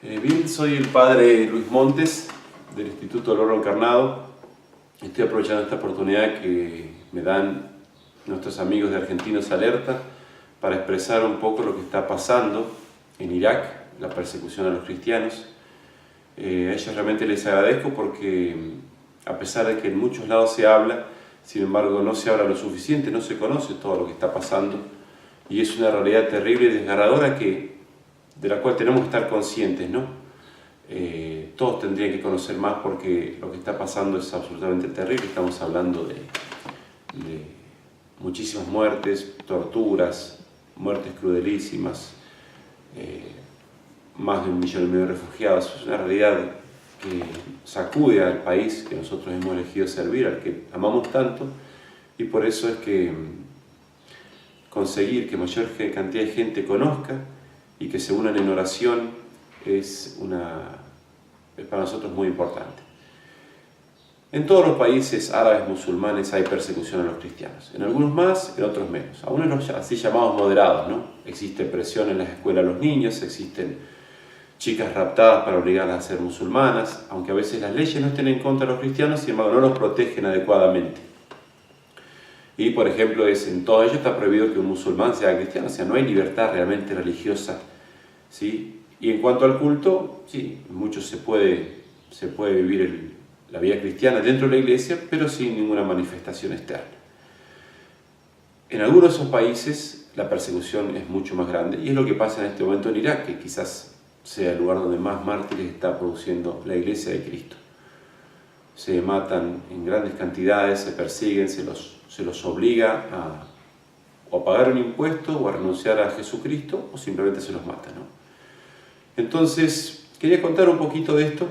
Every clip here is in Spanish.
Bien, soy el padre Luis Montes del Instituto del Oro Encarnado. Estoy aprovechando esta oportunidad que me dan nuestros amigos de Argentinos Alerta para expresar un poco lo que está pasando en Irak, la persecución a los cristianos. A ellos realmente les agradezco porque a pesar de que en muchos lados se habla, sin embargo no se habla lo suficiente, no se conoce todo lo que está pasando y es una realidad terrible y desgarradora de la cual tenemos que estar conscientes, ¿no? Todos tendrían que conocer más porque lo que está pasando es absolutamente terrible. Estamos hablando de muchísimas muertes, torturas, muertes crudelísimas, más de 1,5 millones de refugiados. Es una realidad que sacude al país que nosotros hemos elegido servir, al que amamos tanto, y por eso es que conseguir que mayor cantidad de gente conozca y que se unan en oración es para nosotros muy importante. En todos los países árabes musulmanes hay persecución a los cristianos, en algunos más, en otros menos, aún en los así llamados moderados, ¿no? Existe presión en las escuelas a los niños, existen chicas raptadas para obligarlas a ser musulmanas, aunque a veces las leyes no estén en contra de los cristianos, sin embargo no los protegen adecuadamente. Y por ejemplo, en todo ello está prohibido que un musulmán sea cristiano, o sea, no hay libertad realmente religiosa, ¿sí? Y en cuanto al culto, sí, mucho se puede vivir la vida cristiana dentro de la iglesia, pero sin ninguna manifestación externa. En algunos de esos países la persecución es mucho más grande, y es lo que pasa en este momento en Irak, que quizás sea el lugar donde más mártires está produciendo la iglesia de Cristo. Se matan en grandes cantidades, se persiguen, se los obliga a pagar un impuesto o a renunciar a Jesucristo, o simplemente se los mata, ¿no? Entonces, quería contar un poquito de esto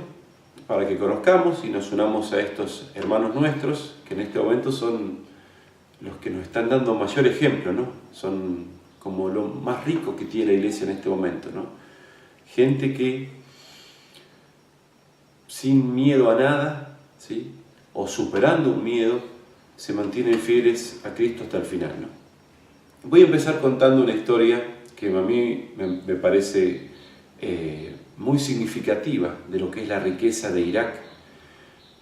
para que conozcamos y nos unamos a estos hermanos nuestros, que en este momento son los que nos están dando mayor ejemplo, ¿no? Son como lo más rico que tiene la iglesia en este momento, ¿no? Gente que sin miedo a nada, ¿sí? O superando un miedo, se mantienen fieles a Cristo hasta el final, ¿no? Voy a empezar contando una historia que a mí me parece muy significativa de lo que es la riqueza de Irak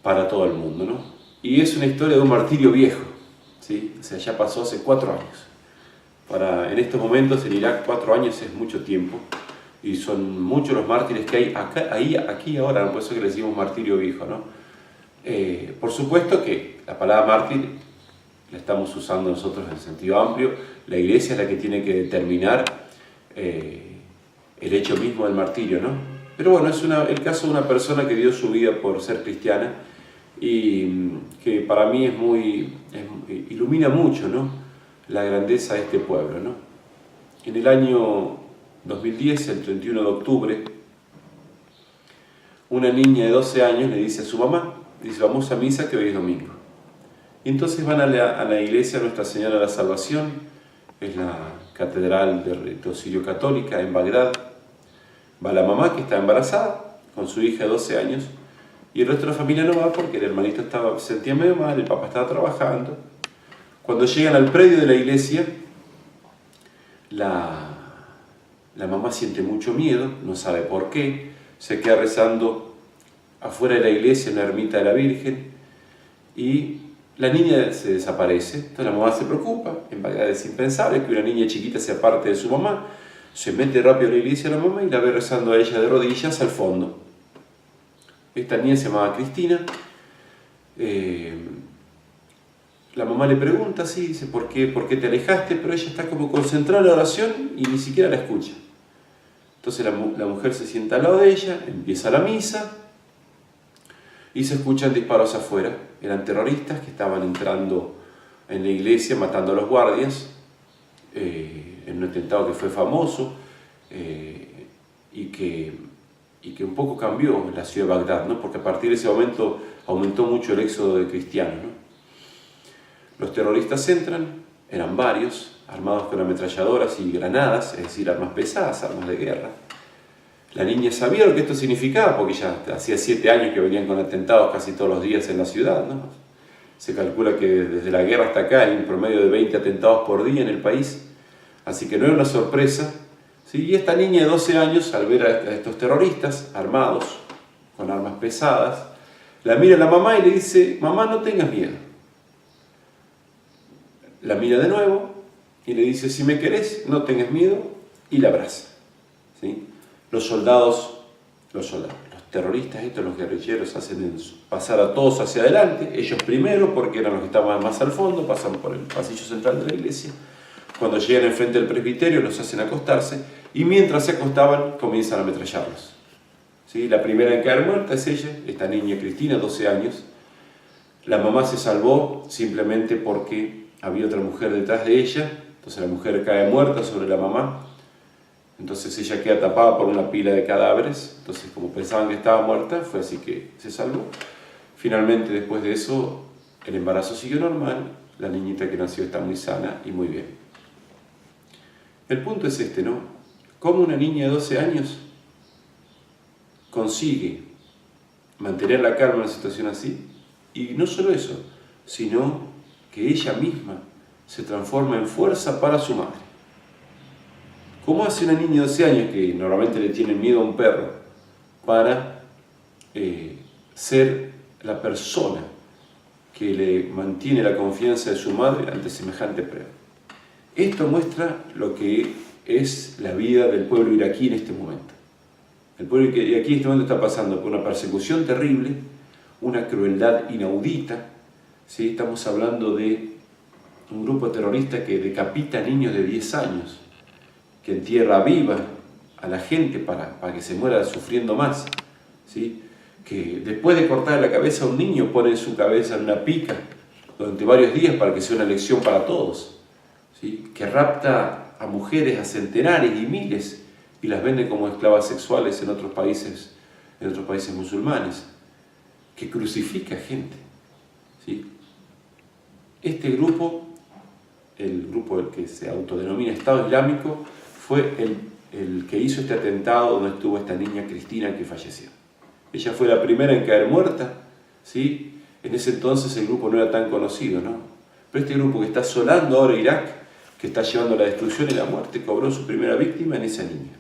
para todo el mundo, ¿no? Y es una historia de un martirio viejo, ¿sí? O sea, ya pasó hace 4 años. En estos momentos en Irak 4 años es mucho tiempo y son muchos los mártires que hay aquí ahora, por eso que le decimos martirio viejo, ¿no? Por supuesto que la palabra mártir la estamos usando nosotros en sentido amplio. La iglesia es la que tiene que determinar el hecho mismo del martirio, ¿no? Pero bueno, es el caso de una persona que dio su vida por ser cristiana y que para mí ilumina mucho, ¿no? La grandeza de este pueblo, ¿no? En el año 2010, el 31 de octubre, una niña de 12 años le dice a su mamá, dice: vamos a misa que hoy es domingo. Y entonces van a la iglesia Nuestra Señora de la Salvación, es la catedral de Sirio Católica en Bagdad. Va la mamá, que está embarazada, con su hija de 12 años, y el resto de la familia no va porque el hermanito se sentía medio mal, el papá estaba trabajando. Cuando llegan al predio de la iglesia, la mamá siente mucho miedo, no sabe por qué, se queda rezando afuera de la iglesia en la ermita de la Virgen, y la niña se desaparece. Entonces la mamá se preocupa, en Bagdad es impensable que una niña chiquita sea parte de su mamá. Se mete rápido a la iglesia la mamá y la ve rezando a ella de rodillas al fondo. Esta niña se llamaba Cristina. La mamá le pregunta, sí, dice: ¿por qué te alejaste? Pero ella está como concentrada en la oración y ni siquiera la escucha. Entonces la mujer se sienta al lado de ella, empieza la misa y se escuchan disparos afuera. Eran terroristas que estaban entrando en la iglesia, matando a los guardias, en un atentado que fue famoso y que un poco cambió la ciudad de Bagdad, ¿no? Porque a partir de ese momento aumentó mucho el éxodo de cristianos, ¿no? Los terroristas entran, eran varios, armados con ametralladoras y granadas, es decir, armas pesadas, armas de guerra. La niña sabía lo que esto significaba porque ya hacía 7 años que venían con atentados casi todos los días en la ciudad, ¿no? Se calcula que desde la guerra hasta acá hay un promedio de 20 atentados por día en el país, así que no era una sorpresa ¿sí? Y esta niña de 12 años, al ver a estos terroristas armados, con armas pesadas, la mira a la mamá y le dice: mamá, no tengas miedo. La mira de nuevo y le dice: si me querés, no tengas miedo, y la abraza, ¿sí? Los terroristas, los guerrilleros, hacen pasar a todos hacia adelante, ellos primero, porque eran los que estaban más al fondo, pasan por el pasillo central de la iglesia. Cuando llegan enfrente del presbiterio, los hacen acostarse, y mientras se acostaban, comienzan a ametrallarlos, ¿sí? La primera en caer muerta es ella, esta niña Cristina, 12 años. La mamá se salvó simplemente porque había otra mujer detrás de ella, entonces la mujer cae muerta sobre la mamá. Entonces ella queda tapada por una pila de cadáveres, entonces como pensaban que estaba muerta, fue así que se salvó. Finalmente, después de eso, el embarazo siguió normal, la niñita que nació está muy sana y muy bien. El punto es este, ¿no? ¿Cómo una niña de 12 años consigue mantener la calma en una situación así? Y no solo eso, sino que ella misma se transforma en fuerza para su madre. ¿Cómo hace una niña de 12 años, que normalmente le tiene miedo a un perro, para ser la persona que le mantiene la confianza de su madre ante semejante prueba? Esto muestra lo que es la vida del pueblo iraquí en este momento. El pueblo iraquí en este momento está pasando por una persecución terrible, una crueldad inaudita, ¿sí? Estamos hablando de un grupo terrorista que decapita a niños de 10 años, que entierra viva a la gente para que se muera sufriendo más, ¿sí? Que después de cortar la cabeza a un niño pone su cabeza en una pica durante varios días para que sea una lección para todos, ¿sí? Que rapta a mujeres a centenares y miles y las vende como esclavas sexuales en otros países musulmanes, que crucifica gente, ¿sí? Este grupo, el grupo que se autodenomina Estado Islámico, fue el que hizo este atentado donde estuvo esta niña Cristina que falleció. Ella fue la primera en caer muerta, ¿sí? En ese entonces el grupo no era tan conocido, ¿no? Pero este grupo que está asolando ahora Irak, que está llevando a la destrucción y la muerte, cobró su primera víctima en esa niña.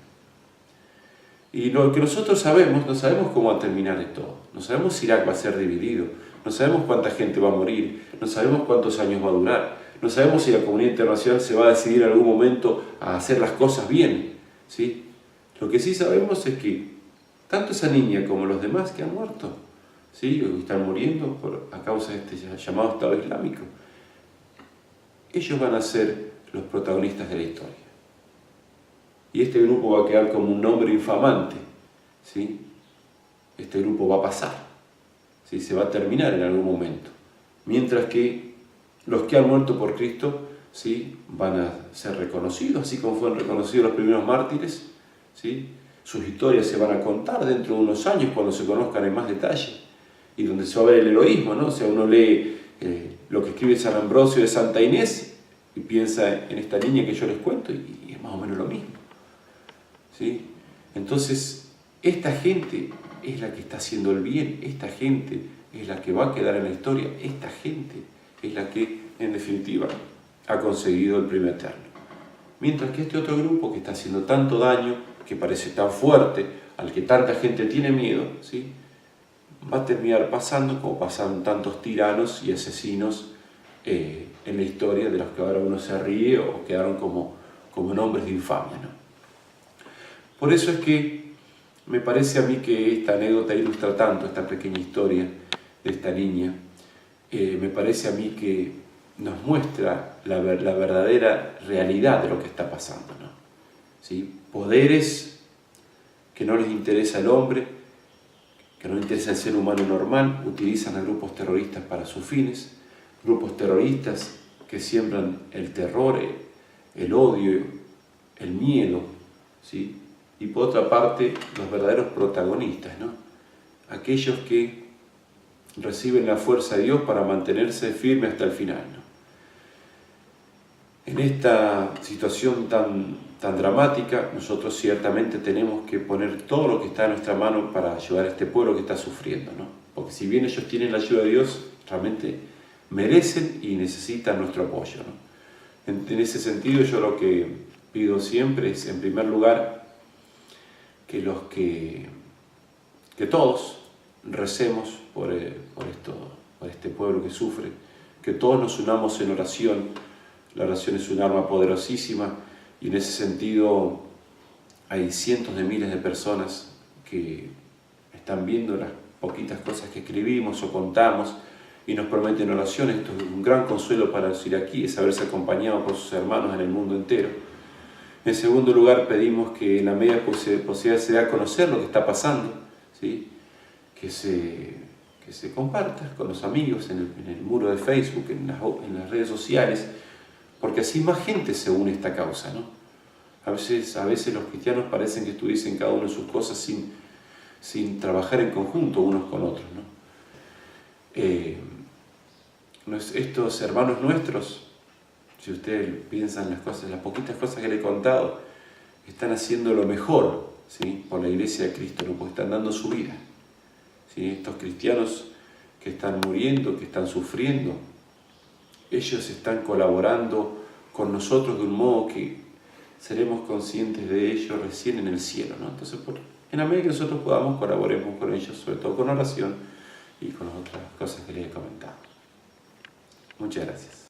Y lo que nosotros sabemos, no sabemos cómo va a terminar esto, no sabemos si Irak va a ser dividido, no sabemos cuánta gente va a morir, no sabemos cuántos años va a durar, no sabemos si la comunidad internacional se va a decidir en algún momento a hacer las cosas bien, ¿sí? Lo que sí sabemos es que tanto esa niña como los demás que han muerto, ¿sí? O que están muriendo a causa de este llamado Estado Islámico, ellos van a ser los protagonistas de la historia. Y este grupo va a quedar como un nombre infamante, ¿sí? Este grupo va a pasar, ¿sí? Se va a terminar en algún momento. Mientras que los que han muerto por Cristo, ¿sí? Van a ser reconocidos, así como fueron reconocidos los primeros mártires, ¿sí? Sus historias se van a contar dentro de unos años cuando se conozcan en más detalle y donde se va a ver el heroísmo, ¿no? O sea, uno lee lo que escribe San Ambrosio de Santa Inés y piensa en esta niña que yo les cuento y es más o menos lo mismo, ¿sí? Entonces, esta gente es la que está haciendo el bien, esta gente es la que va a quedar en la historia, esta gente es la que, en definitiva, ha conseguido el premio eterno. Mientras que este otro grupo que está haciendo tanto daño, que parece tan fuerte, al que tanta gente tiene miedo, ¿sí? Va a terminar pasando como pasan tantos tiranos y asesinos en la historia, de los que ahora uno se ríe o quedaron como nombres de infamia, ¿no? Por eso es que me parece a mí que esta anécdota ilustra tanto esta pequeña historia de esta niña. Me parece a mí que nos muestra la verdadera realidad de lo que está pasando, ¿no? ¿Sí? Poderes que no les interesa al hombre, que no les interesa el ser humano normal, utilizan a grupos terroristas para sus fines, grupos terroristas que siembran el terror, el odio, el miedo, ¿sí? Y por otra parte, los verdaderos protagonistas, ¿no? Aquellos que reciben la fuerza de Dios para mantenerse firme hasta el final, ¿no? En esta situación tan dramática, nosotros ciertamente tenemos que poner todo lo que está en nuestra mano para ayudar a este pueblo que está sufriendo, ¿no? Porque si bien ellos tienen la ayuda de Dios, realmente merecen y necesitan nuestro apoyo, ¿no? En ese sentido, yo lo que pido siempre es, en primer lugar, que todos recemos por este pueblo que sufre, que todos nos unamos en oración. La oración es un arma poderosísima y en ese sentido hay cientos de miles de personas que están viendo las poquitas cosas que escribimos o contamos y nos prometen oración. Esto es un gran consuelo para los iraquíes, saberse acompañado por sus hermanos en el mundo entero. En segundo lugar, pedimos que en la medida posibilidad se dé a conocer lo que está pasando, ¿sí? que se comparta con los amigos en el muro de Facebook, en las redes sociales, porque así más gente se une a esta causa, ¿no? A veces los cristianos parecen que estuviesen cada uno en sus cosas sin trabajar en conjunto unos con otros, ¿no? Estos hermanos nuestros, si ustedes piensan las poquitas cosas que le he contado, están haciendo lo mejor, ¿sí? Por la Iglesia de Cristo, ¿no? Porque están dando su vida, ¿sí? Estos cristianos que están muriendo, que están sufriendo, ellos están colaborando con nosotros de un modo que seremos conscientes de ello recién en el cielo, ¿no? Entonces, en la medida que nosotros podamos, colaboremos con ellos, sobre todo con oración y con otras cosas que les he comentado. Muchas gracias.